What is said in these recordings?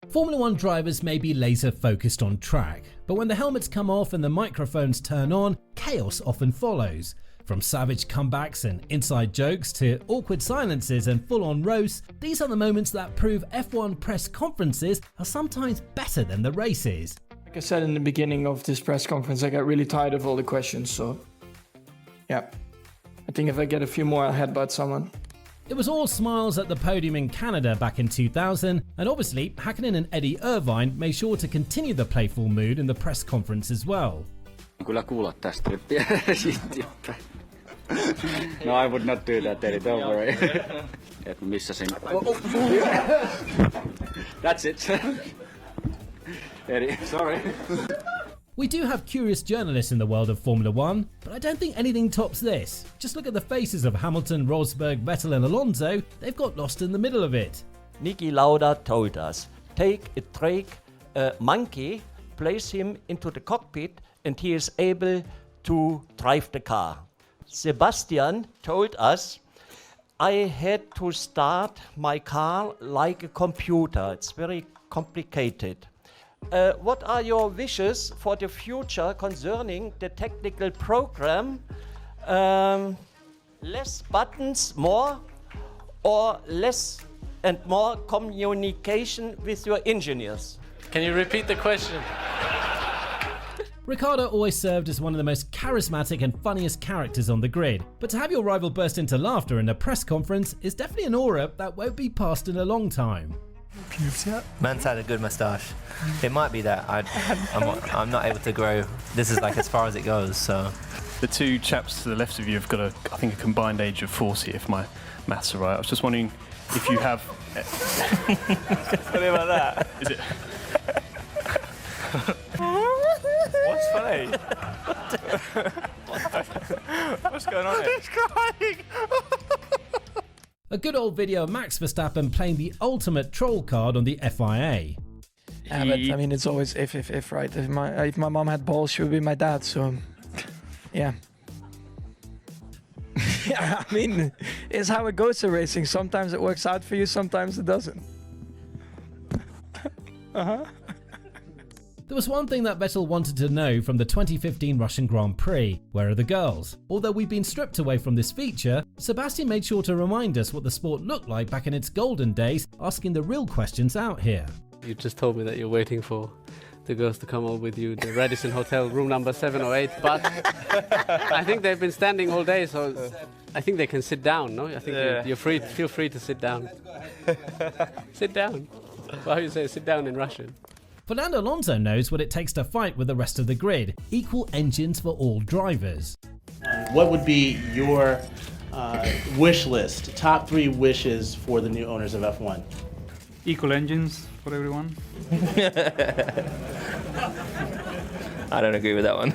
Formula One drivers may be laser focused on track, but when the helmets come off and the microphones turn on, chaos often follows. From savage comebacks and inside jokes to awkward silences and full-on roasts, these are the moments that prove F1 press conferences are sometimes better than the races. Like I said in the beginning of this press conference, I got really tired of all the questions, so yeah. I think if I get a few more, I'll headbutt someone. It was all smiles at the podium in Canada back in 2000, and obviously Häkkinen and Eddie Irvine made sure to continue the playful mood in the press conference as well. Kyllä kuulat tästä. No, I would not do that, Eddie, don't worry. Et missasin. That's it. Eddie, sorry. We do have curious journalists in the world of Formula One, but I don't think anything tops this. Just look at the faces of Hamilton, Rosberg, Vettel and Alonso. They've got lost in the middle of it. Niki Lauda told us, take a monkey, place him into the cockpit and he is able to drive the car. Sebastian told us, I had to start my car like a computer. It's very complicated. What are your wishes for the future concerning the technical program? Less buttons, more, or less and more communication with your engineers? Can you repeat the question? Ricciardo always served as one of the most charismatic and funniest characters on the grid, but to have your rival burst into laughter in a press conference is definitely an aura that won't be passed in a long time. Man's had a good moustache. It might be that I'm not able to grow. This is like as far as it goes. So the two chaps to the left of you have got I think a combined age of 40, if my maths are right. I was just wondering if you have. What about that? Is it? What's funny? What's going on here? He's crying. A good old video of Max Verstappen playing the ultimate troll card on the FIA. Yeah, but I mean, it's always if, right? If my mom had balls, she would be my dad, so yeah. Yeah, I mean, it's how it goes to racing. Sometimes it works out for you, sometimes it doesn't. There was one thing that Vettel wanted to know from the 2015 Russian Grand Prix: where are the girls? Although we've been stripped away from this feature, Sebastian made sure to remind us what the sport looked like back in its golden days, asking the real questions out here. You just told me that you're waiting for the girls to come over with you, the Radisson Hotel, room number 7 or 8, but I think they've been standing all day, so I think they can sit down, no? I think you're free, feel free to sit down. Sit down. Well, how do you say sit down in Russian? Fernando Alonso knows what it takes to fight with the rest of the grid: equal engines for all drivers. What would be your wish list, top 3 wishes for the new owners of F1? Equal engines for everyone. I don't agree with that one.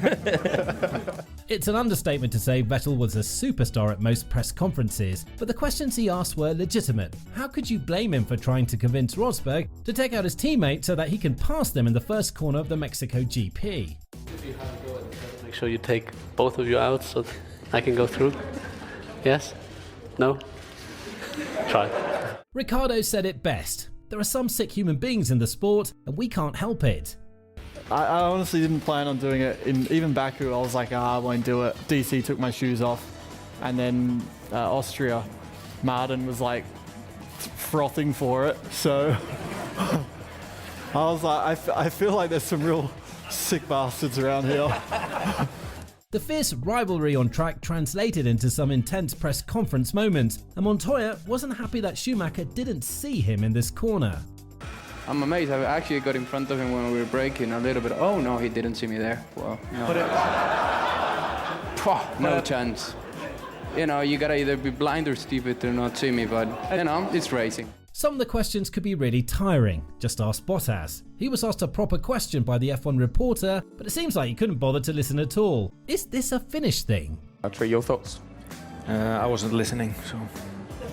It's an understatement to say Vettel was a superstar at most press conferences, but the questions he asked were legitimate. How could you blame him for trying to convince Rosberg to take out his teammate so that he can pass them in the first corner of the Mexico GP? Make sure you take both of you out so I can go through. Yes? No? Try. Ricciardo said it best: there are some sick human beings in the sport and we can't help it. I honestly didn't plan on doing it. In even Baku, I was like, I won't do it. DC took my shoes off. And then Austria, Martin was like frothing for it. So I was like, I feel like there's some real sick bastards around here. The fierce rivalry on track translated into some intense press conference moments, and Montoya wasn't happy that Schumacher didn't see him in this corner. I'm amazed. I actually got in front of him when we were braking a little bit. Oh no, he didn't see me there. Well, no. No chance. You know, you gotta either be blind or stupid to not see me, but you know, it's racing. Some of the questions could be really tiring. Just ask Bottas. He was asked a proper question by the F1 reporter, but it seems like he couldn't bother to listen at all. Is this a Finnish thing? What your thoughts? I wasn't listening, so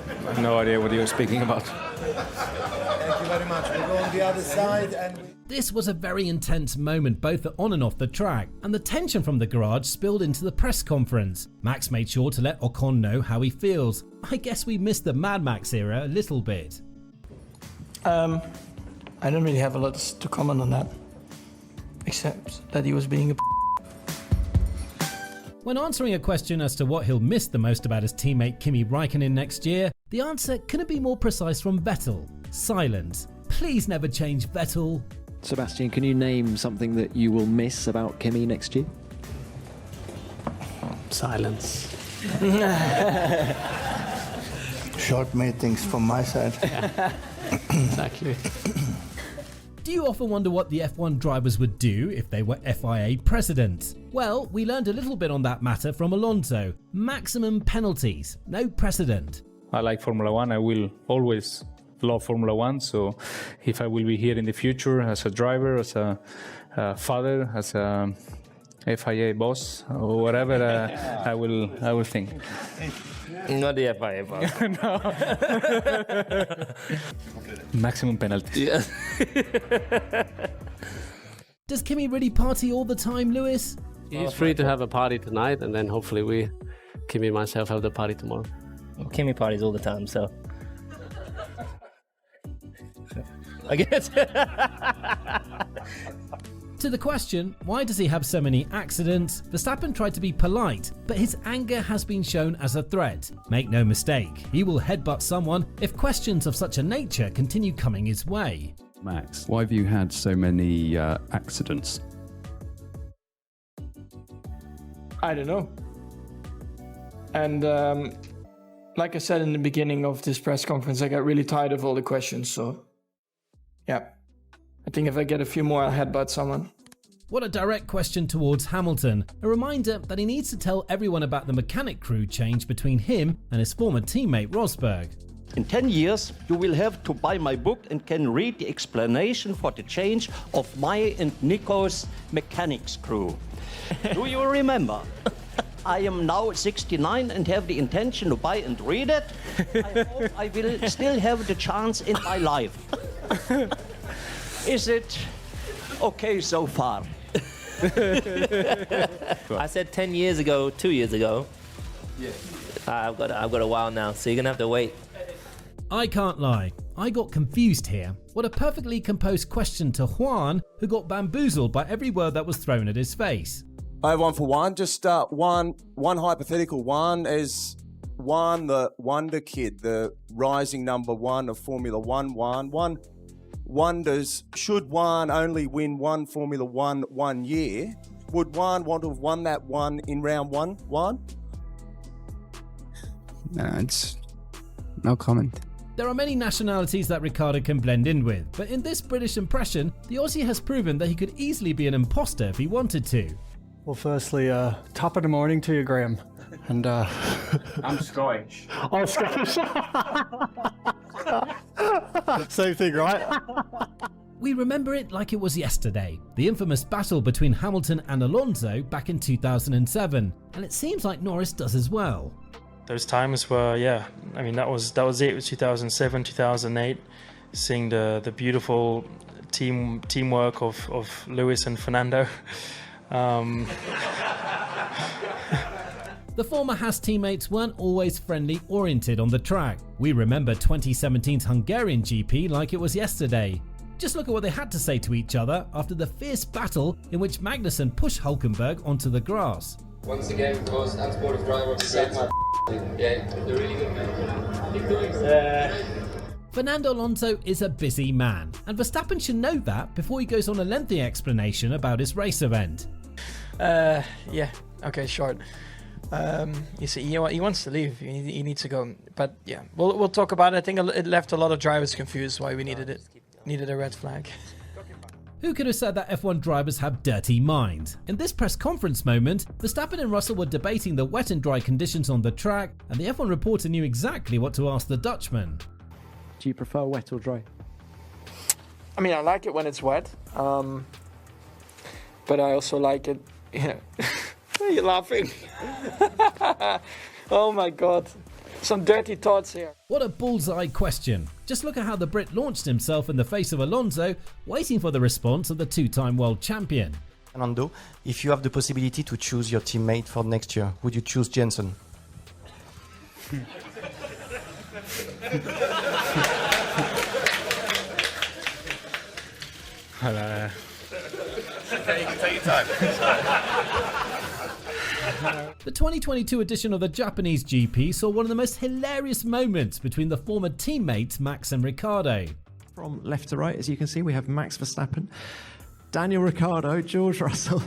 I have no idea what you're speaking about. Thank you very much. We'll go on the other side and... This was a very intense moment both on and off the track, and the tension from the garage spilled into the press conference. Max made sure to let Ocon know how he feels. I guess we missed the Mad Max era a little bit. I don't really have a lot to comment on that, except that he was being a When answering a question as to what he'll miss the most about his teammate Kimi Räikkönen next year, the answer couldn't be more precise from Vettel. Silence. Please never change Vettel. Sebastian, can you name something that you will miss about Kimi next year? Silence. Short meetings from my side. Exactly. Do you often wonder what the F1 drivers would do if they were FIA president? Well, we learned a little bit on that matter from Alonso. Maximum penalties, no precedent. I like Formula One. I will always love Formula One. So if I will be here in the future as a driver, as a father, as a FIA boss or whatever, I will think. Not the FIA boss. Maximum penalties. Yes. Does Kimi really party all the time, Lewis? He's free to have a party tonight, and then hopefully Kimi and myself have the party tomorrow. Well, Kimi parties all the time, so I guess. To the question, why does he have so many accidents, Verstappen tried to be polite, but his anger has been shown as a threat. Make no mistake, he will headbutt someone if questions of such a nature continue coming his way. Max, why have you had so many accidents? I don't know. And like I said in the beginning of this press conference, I got really tired of all the questions, so yeah. I think if I get a few more, I'll headbutt someone. What a direct question towards Hamilton. A reminder that he needs to tell everyone about the mechanic crew change between him and his former teammate Rosberg. In 10 years, you will have to buy my book and can read the explanation for the change of my and Nico's mechanics crew. Do you remember? I am now 69 and have the intention to buy and read it. I hope I will still have the chance in my life. Is it okay so far? I said 10 years ago, 2 years ago. Yeah. I've got a while now, so you're gonna have to wait. I can't lie, I got confused here. What a perfectly composed question to Juan, who got bamboozled by every word that was thrown at his face. I have one for Juan. Just one hypothetical. Juan is Juan, the wonder kid, the rising number one of Formula One. Juan wonders, should Juan only win one Formula One year? Would Juan want to have won that one in round one? Juan? No, it's no comment. There are many nationalities that Ricciardo can blend in with, but in this British impression, the Aussie has proven that he could easily be an imposter if he wanted to. Well, firstly, top of the morning to you, Graham. And I'm Scottish. I'm Scottish. Same thing, right? We remember it like it was yesterday, the infamous battle between Hamilton and Alonso back in 2007, and it seems like Norris does as well. Those times were, yeah, I mean, that was it. It was 2007, 2008, seeing the beautiful teamwork of Lewis and Fernando. The former Haas teammates weren't always friendly oriented on the track. We remember 2017's Hungarian GP like it was yesterday. Just look at what they had to say to each other after the fierce battle in which Magnussen pushed Hülkenberg onto the grass. Once again, most unsportive driver besides my yeah, they're really good, man. Keep doing Fernando Alonso is a busy man, and Verstappen should know that before he goes on a lengthy explanation about his race event. Yeah, okay, short. You see, he wants to leave. He needs to go. But yeah, we'll talk about it. I think it left a lot of drivers confused why we needed it. Needed a red flag. Who could have said that F1 drivers have dirty minds? In this press conference moment, Verstappen and Russell were debating the wet and dry conditions on the track, and the F1 reporter knew exactly what to ask the Dutchman. Do you prefer wet or dry? I mean, I like it when it's wet. But I also like it. Yeah. Why are you laughing? Oh my god. Some dirty thoughts here. What a bullseye question. Just look at how the Brit launched himself in the face of Alonso, waiting for the response of the two-time world champion. Fernando, if you have the possibility to choose your teammate for next year, would you choose Jensen? Well, Okay, you can take your time. The 2022 edition of the Japanese GP saw one of the most hilarious moments between the former teammates Max and Ricciardo. From left to right, as you can see, we have Max Verstappen, Daniel Ricciardo, George Russell,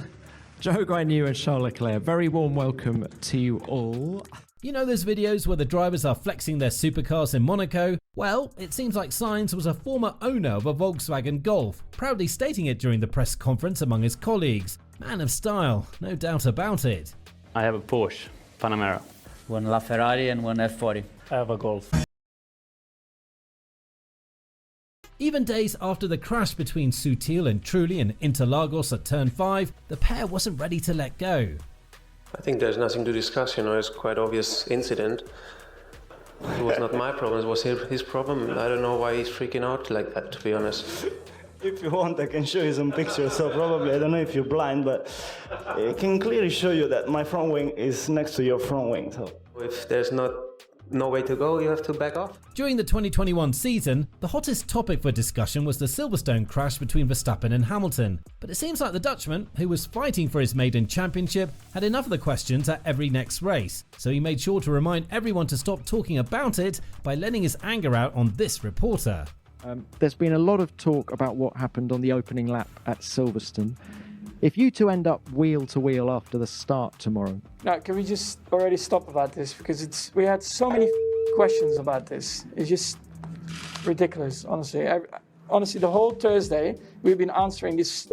Zhou Guanyu and Charles Leclerc. Very warm welcome to you all. You know those videos where the drivers are flexing their supercars in Monaco? Well, it seems like Sainz was a former owner of a Volkswagen Golf, proudly stating it during the press conference among his colleagues. Man of style, no doubt about it. I have a Porsche Panamera. One LaFerrari and one F40. I have a Golf. Even days after the crash between Sutil and Trulli in Interlagos at Turn 5, the pair wasn't ready to let go. I think there's nothing to discuss, it's quite obvious incident. It was not my problem, it was his problem. I don't know why he's freaking out like that, to be honest. If you want, I can show you some pictures, so probably, I don't know if you're blind, but it can clearly show you that my front wing is next to your front wing. So if there's no way to go, you have to back off. During the 2021 season, the hottest topic for discussion was the Silverstone crash between Verstappen and Hamilton. But it seems like the Dutchman, who was fighting for his maiden championship, had enough of the questions at every next race. So he made sure to remind everyone to stop talking about it by letting his anger out on this reporter. There's been a lot of talk about what happened on the opening lap at Silverstone. If you two end up wheel to wheel after the start tomorrow. Now, can we just already stop about this? Because we had so many questions about this. It's just ridiculous, honestly. Honestly, the whole Thursday, we've been answering this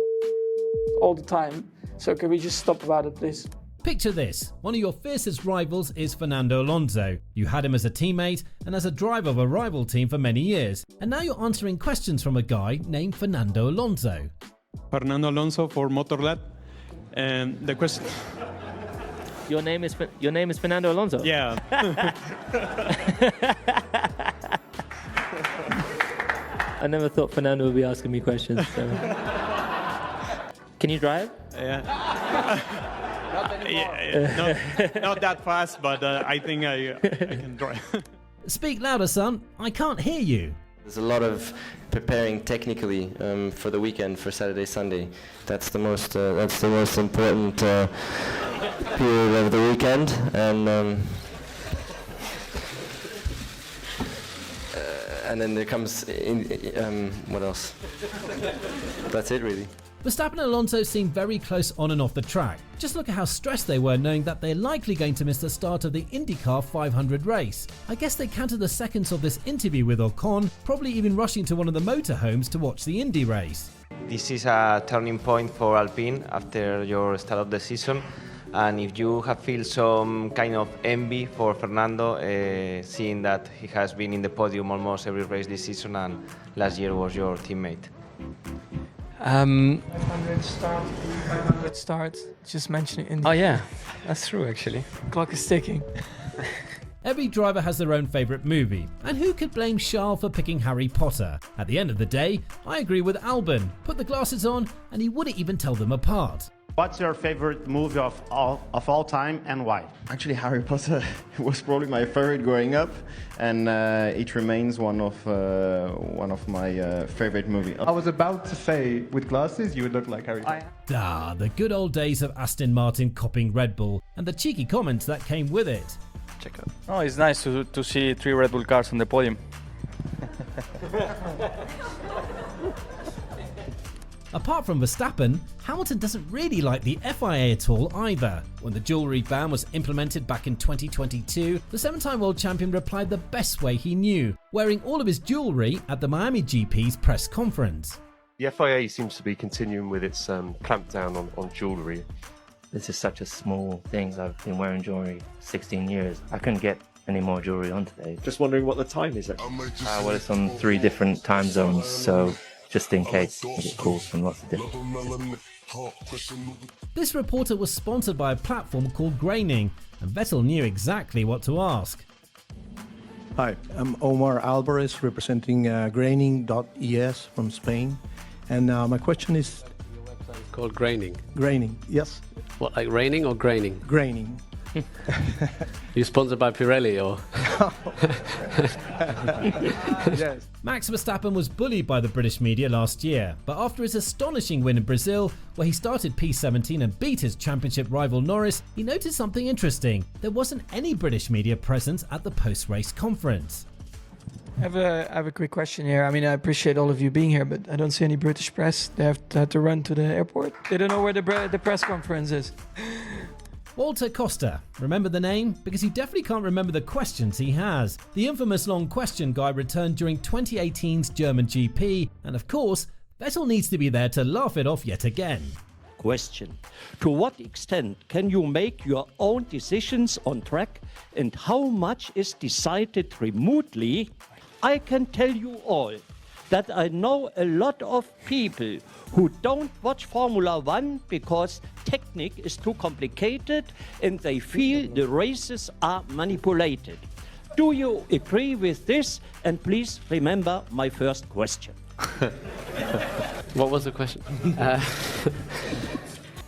all the time. So can we just stop about it, please? Picture this. One of your fiercest rivals is Fernando Alonso. You had him as a teammate and as a driver of a rival team for many years. And now you're answering questions from a guy named Fernando Alonso. Fernando Alonso for Motorlab, and the question. Your name is Fernando Alonso? Yeah. I never thought Fernando would be asking me questions. So. Can you drive? Yeah. Not that fast, but I think I can drive. Speak louder, son. I can't hear you. There's a lot of preparing technically for the weekend, for Saturday, Sunday. That's the most important period of the weekend, and then there comes what else? That's it, really. Verstappen and Alonso seemed very close on and off the track. Just look at how stressed they were knowing that they're likely going to miss the start of the IndyCar 500 race. I guess they counted the seconds of this interview with Ocon, probably even rushing to one of the motorhomes to watch the Indy race. This is a turning point for Alpine after your start of the season, and if you have feel some kind of envy for Fernando, seeing that he has been in the podium almost every race this season and last year was your teammate. 500 start, just mention it in. Oh yeah, that's true actually. Clock is ticking. Every driver has their own favourite movie, and who could blame Charles for picking Harry Potter? At the end of the day, I agree with Albon. Put the glasses on, and he wouldn't even tell them apart. What's your favorite movie of all time and why? Actually, Harry Potter was probably my favorite growing up, and it remains one of my favorite movies. I was about to say, with glasses, you would look like Harry Potter. The good old days of Aston Martin copying Red Bull, and the cheeky comments that came with it. Check out. Oh, it's nice to see 3 Red Bull cars on the podium. Apart from Verstappen, Hamilton doesn't really like the FIA at all either. When the jewellery ban was implemented back in 2022, the 7-time world champion replied the best way he knew, wearing all of his jewellery at the Miami GP's press conference. The FIA seems to be continuing with its clampdown on jewellery. This is such a small thing. I've been wearing jewellery 16 years. I couldn't get any more jewellery on today. Just wondering what the time is at. Well, it's on 3 different time zones, so just in case I get calls from lots of different. This reporter was sponsored by a platform called Graining, and Vettel knew exactly what to ask. Hi, I'm Omar Alvarez representing graining.es from Spain, and my question is... It's called Graining. Graining, yes. What, like raining or graining? Graining. You sponsored by Pirelli or? Yes. Max Verstappen was bullied by the British media last year, but after his astonishing win in Brazil, where he started P17 and beat his championship rival Norris, he noticed something interesting. There wasn't any British media presence at the post-race conference. I have a quick question here. I mean, I appreciate all of you being here, but I don't see any British press. They had to run to the airport. They don't know where the press conference is. Walter Costa. Remember the name? Because you definitely can't remember the questions he has. The infamous long question guy returned during 2018's German GP, and of course, Vettel needs to be there to laugh it off yet again. Question: to what extent can you make your own decisions on track, and how much is decided remotely? I can tell you all that I know a lot of people who don't watch Formula One because technique is too complicated and they feel the races are manipulated. Do you agree with this? And please remember my first question. What was the question?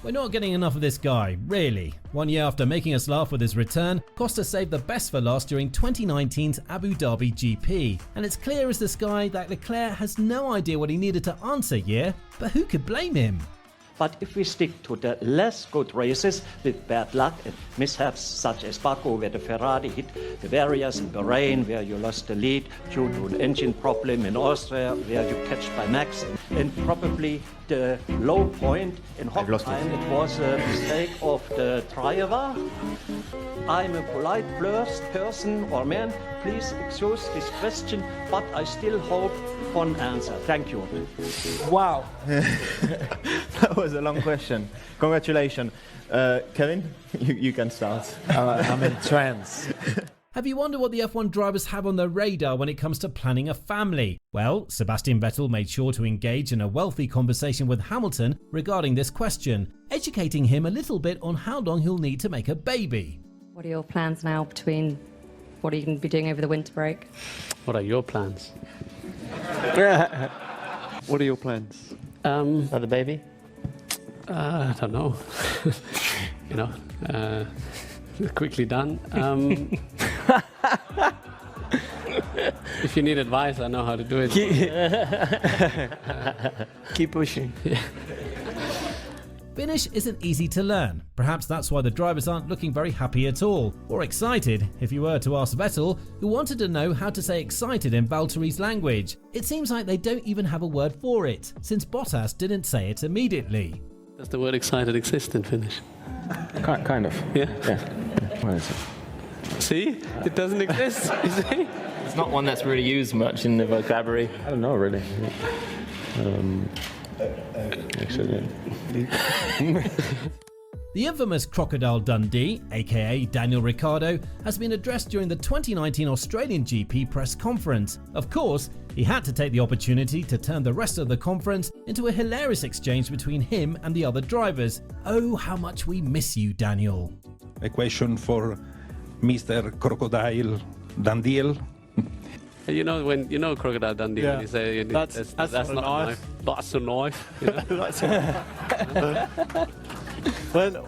We're not getting enough of this guy, really. 1 year after making us laugh with his return, Costa saved the best for last during 2019's Abu Dhabi GP. And it's clear as the sky that Leclerc has no idea what he needed to answer here, but who could blame him? But if we stick to the less good races with bad luck and mishaps such as Baku, where the Ferrari hit the barriers, in Bahrain, where you lost the lead due to an engine problem, in Austria, where you catch by Max, and probably the low point in Hockenheim, it was a mistake of the driver. I'm a polite person or man, please excuse this question, but I still hope for an answer. Thank you. Wow. That was a long question. Congratulations. Kevin, you can start. I'm in trance. Have you wondered what the F1 drivers have on their radar when it comes to planning a family? Well, Sebastian Vettel made sure to engage in a wealthy conversation with Hamilton regarding this question, educating him a little bit on how long he'll need to make a baby. What are your plans now between what are you going to be doing over the winter break? What are your plans? What are your plans? Another baby? I don't know. You know, quickly done. If you need advice, I know how to do it. Keep pushing. Yeah. Finnish isn't easy to learn. Perhaps that's why the drivers aren't looking very happy at all, or excited, if you were to ask Vettel, who wanted to know how to say excited in Valtteri's language. It seems like they don't even have a word for it, since Bottas didn't say it immediately. Does the word excited exist in Finnish? Kind of. Yeah? Yeah. What is it? See? It doesn't exist, you see? It's not one that's really used much in the vocabulary. I don't know, really. Actually, The infamous Crocodile Dundee, aka Daniel Ricciardo, has been addressed during the 2019 Australian GP press conference. Of course, he had to take the opportunity to turn the rest of the conference into a hilarious exchange between him and the other drivers. Oh, how much we miss you, Daniel. A question for Mr. Crocodile Dundee. You know when you know Crocodile Dundee when you say that's not a knife. That's a knife. You know?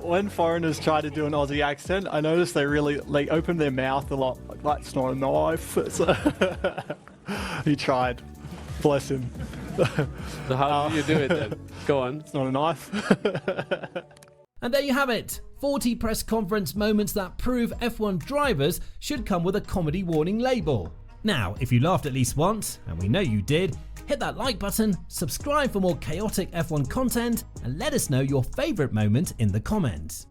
When foreigners try to do an Aussie accent, I notice they really open their mouth a lot. Like, that's not a knife. He tried. Bless him. So how do you do it then? Go on. It's not a knife. And there you have it. 40 press conference moments that prove F1 drivers should come with a comedy warning label. Now, if you laughed at least once, and we know you did, hit that like button, subscribe for more chaotic F1 content, and let us know your favourite moment in the comments.